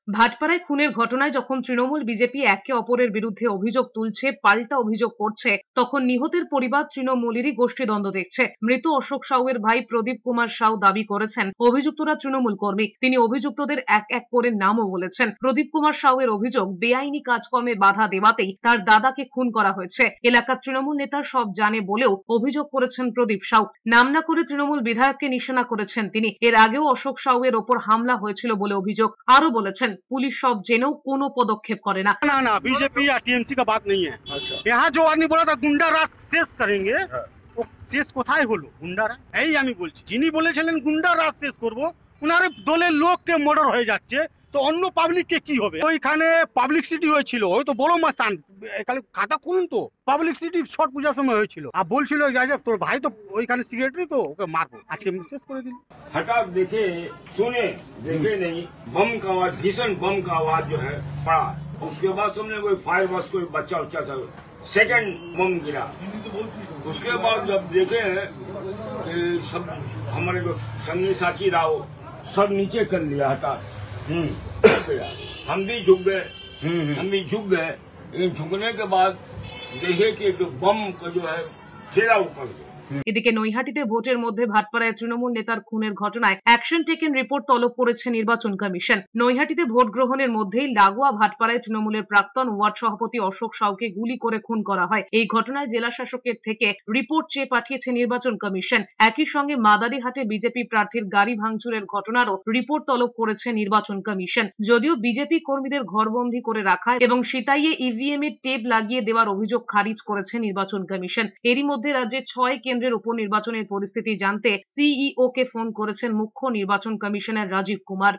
ভাটপাড়ায় খুনের ঘটনায় যখন তৃণমূল বিজেপি একে অপরের বিরুদ্ধে অভিযোগ তুলছে, পাল্টা অভিযোগ করছে, তখন নিহতের পরিবার তৃণমূলেরই গোষ্ঠীদ্বন্দ্ব দেখছে। মৃত অশোক সাউয়ের ভাই প্রদীপ কুমার সাউ দাবি করেছেন অভিযুক্তরা তৃণমূল কর্মী। তিনি অভিযুক্তদের এক এক করে নামও বলেছেন। প্রদীপ কুমার সাউয়ের অভিযোগ, বেআইনি কাজকর্মে বাধা দেওয়াতেই তার দাদাকে খুন করা হয়েছে। এলাকার তৃণমূল নেতা সব জানে বলেও অভিযোগ করেছেন প্রদীপ সাউ। নাম না করে তৃণমূল বিধায়ককে নিশানা করেছেন তিনি। এর আগেও অশোক সাউয়ের ওপর হামলা হয়েছিল বলে অভিযোগ। আরো বলেছেন पुलिस सब जेनेও কোনো পদক্ষেপ করে না। ना ना बीजेपी या टीएमसी का बात नहीं है। अच्छा। यहाँ जो आदमी बोला था गुंडा राज शेष करेंगे, वो शेष কোথায় হলো গুন্ডা রাজ? এই আমি বলছি, যিনি বলেছিলেন গুন্ডা রাজ শেষ করব, উনার দলের লোককে মার্ডার হয়ে যাচ্ছে, তো অন্য পাবলিককে কি হবে? ওইখানে পাবলিসিটি হয়েছিল, ওই তো বড় মাস্তান, এখানে খাতা খুলুন তো, পাবলিসিটি ছট পূজার সময় হয়েছিল, আর বলছিল তোর ভাই তো ওইখানে সিগারেটরি, তো ওকে মারবো, আজকে শেষ করে দিল। हठात देखे सुने देखे नहीं, बम का आवाज, भीषण बम का आवाज जो है पड़ा। उसके बाद समझे कोई फायर बस, कोई बच्चा उच्चा था, सेकंड बम गिरा। उसके बाद जब देखे कि सब हमारे जो संगी साथी रहा वो सब नीचे कर लिया हठात। हम भी झुक गए, लेकिन झुकने के बाद देखे कि जो बम का जो है घेराव कर गया। এদিকে নৈহাটিতে ভোটের মধ্যে ভাটপাড়ায় তৃণমূল নেতার খুনের ঘটনায় অ্যাকশন টেকেন রিপোর্ট তলব করেছে নির্বাচন কমিশন। নৈহাটিতে ভোট গ্রহণের মধ্যেই লাগোয়া ভাটপাড়ায় তৃণমূলের প্রাক্তন ওয়ার্ড সভাপতি অশোক সাউকে গুলি করে খুন করা হয়। এই ঘটনায় জেলা শাসকের থেকে রিপোর্ট চেয়ে পাঠিয়েছে নির্বাচন কমিশন। একই সঙ্গে মাদারিহাটে বিজেপি প্রার্থীর গাড়ি ভাঙচুরের ঘটনারও রিপোর্ট তলব করেছে নির্বাচন কমিশন। যদিও বিজেপি কর্মীদের ঘরবন্দি করে রাখা এবং সিতাইয়ে ইভিএম এর টেপ লাগিয়ে দেওয়ার অভিযোগ খারিজ করেছে নির্বাচন কমিশন। এরই মধ্যে রাজ্যে 6 কেন্দ্রের উপনির্বাচনের পরিস্থিতি জানতে সিইও কে ফোন করেছেন মুখ্য নির্বাচন কমিশনার রাজীব কুমার।